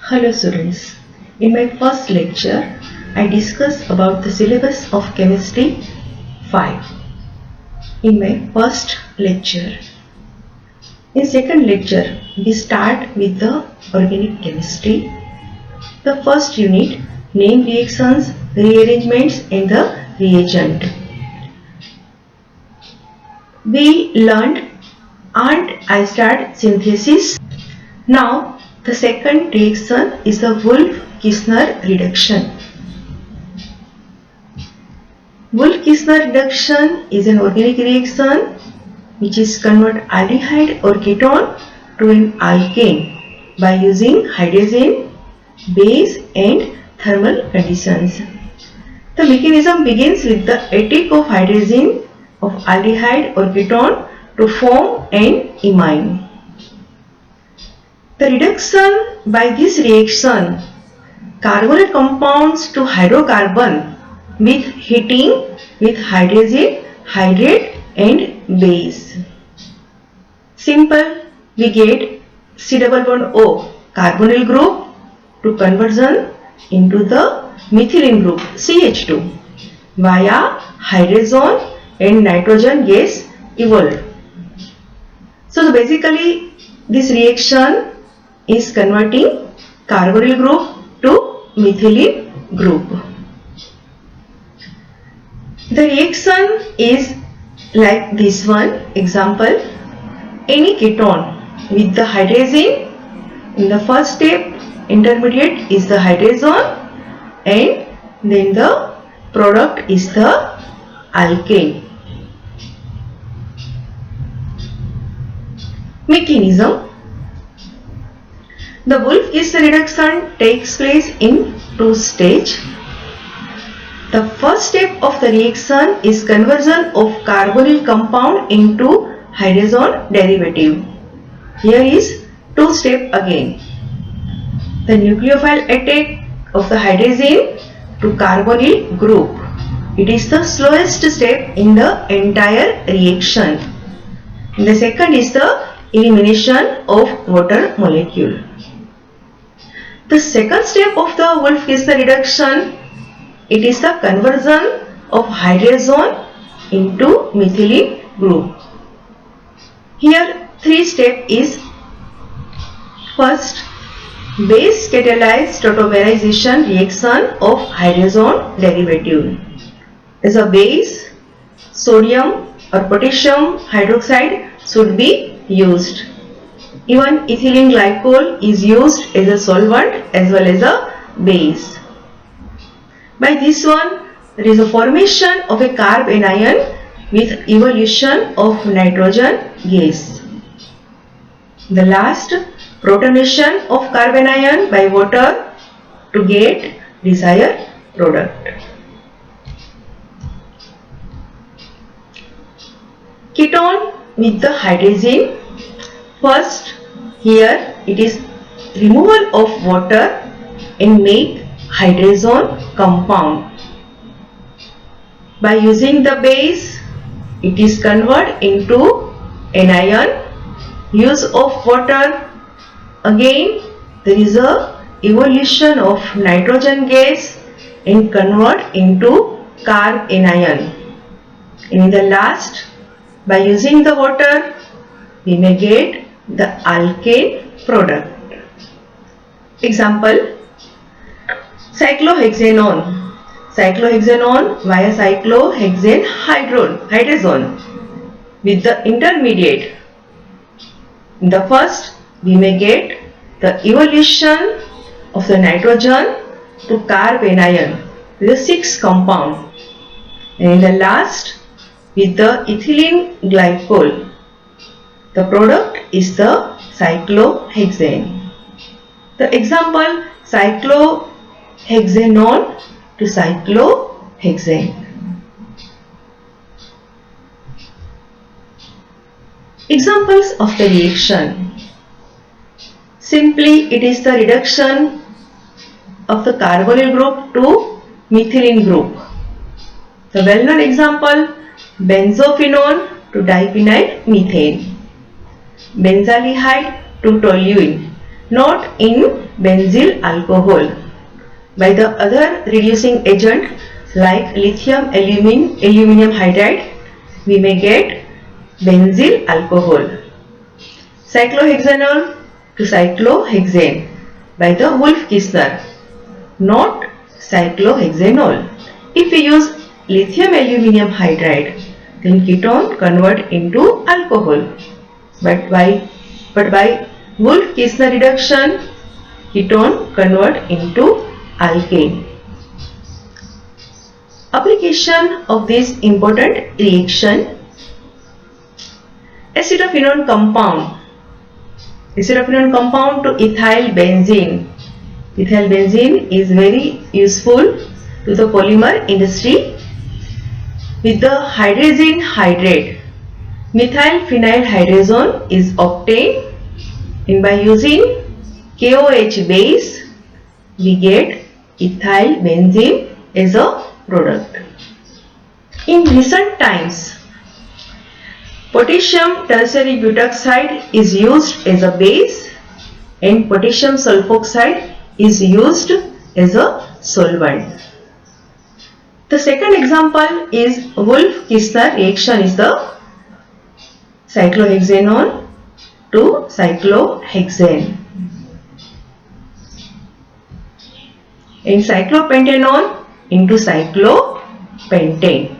Hello students, in my first lecture I discussed about the syllabus of chemistry 5. In my first lecture, in second lecture we start with the organic chemistry. The first unit, name reactions, rearrangements and the reagent. We learned and I start synthesis. Now the second reaction is the Wolff-Kishner reduction. Wolff-Kishner reduction is an organic reaction which is convert aldehyde or ketone to an alkane by using hydrogen, base and thermal conditions. The mechanism begins with the attack of hydrogen of aldehyde or ketone to form an imine. The reduction by this reaction carbonyl compounds to hydrocarbon with heating with hydrogen, hydrate and base. Simple, we get C double bond O carbonyl group to conversion into the methylene group CH2 via hydrogen and nitrogen gas evolved. So basically this reaction is converting carbonyl group to methylene group. The reaction is like this one. Example, any ketone with the hydrogen in the first step, intermediate is the hydrogen and then the product is the alkane. Mechanism. The Wolff-Kishner reduction takes place in two stages. The first step of the reaction is conversion of carbonyl compound into hydrogen derivative. Here is two step again. The nucleophile attack of the hydrogen to carbonyl group. It is the slowest step in the entire reaction. And the second is the elimination of water molecule. The second step of the Wolff-Kishner reduction, it is the conversion of hydrogen into methylene group. Here three step is: first, base catalyzed tautomerization reaction of hydrogen derivative. As a base, sodium or potassium hydroxide should be used. Even ethylene glycol is used as a solvent as well as a base. By this one, there is a formation of a carb anion with evolution of nitrogen gas. The last, protonation of carbon ion by water to get desired product. Ketone with the hydrogen. First, here it is removal of water and make hydrogen compound. By using the base, it is converted into anion. Use of water, again there is a evolution of nitrogen gas and convert into carb anion. In the last, by using the water, we may get the alkane product. Example, cyclohexanone. Cyclohexanone via cyclohexane hydrogen with the intermediate. In the first, we may get the evolution of the nitrogen to carb anion with a 6 compound. And in the last, with the ethylene glycol, the product is the cyclohexane. The example, cyclohexanone to cyclohexane. Examples of the reaction. Simply, it is the reduction of the carbonyl group to methylene group. The well-known example, benzophenone to diphenyl methane, benzaldehyde to toluene, not in benzyl alcohol. By the other reducing agent like lithium aluminum hydride, we may get benzyl alcohol. Cyclohexanol to cyclohexane by the Wolff-Kissner, not cyclohexanol. If we use lithium aluminum hydride, then ketone convert into alcohol. But by Wolff-Kissner reduction, ketone convert into alkane. Application of this important reaction: acetophenone compound to ethyl benzene. Ethyl benzene is very useful to the polymer industry. With the hydrazine hydrate, methyl phenyl hydrazone is obtained, and by using KOH base, we get ethyl benzene as a product. In recent times, potassium tertiary butoxide is used as a base and potassium sulfoxide is used as a solvent. The second example is Wolff-Kissner reaction is the cyclohexanone to cyclohexane and cyclopentanone into cyclopentane.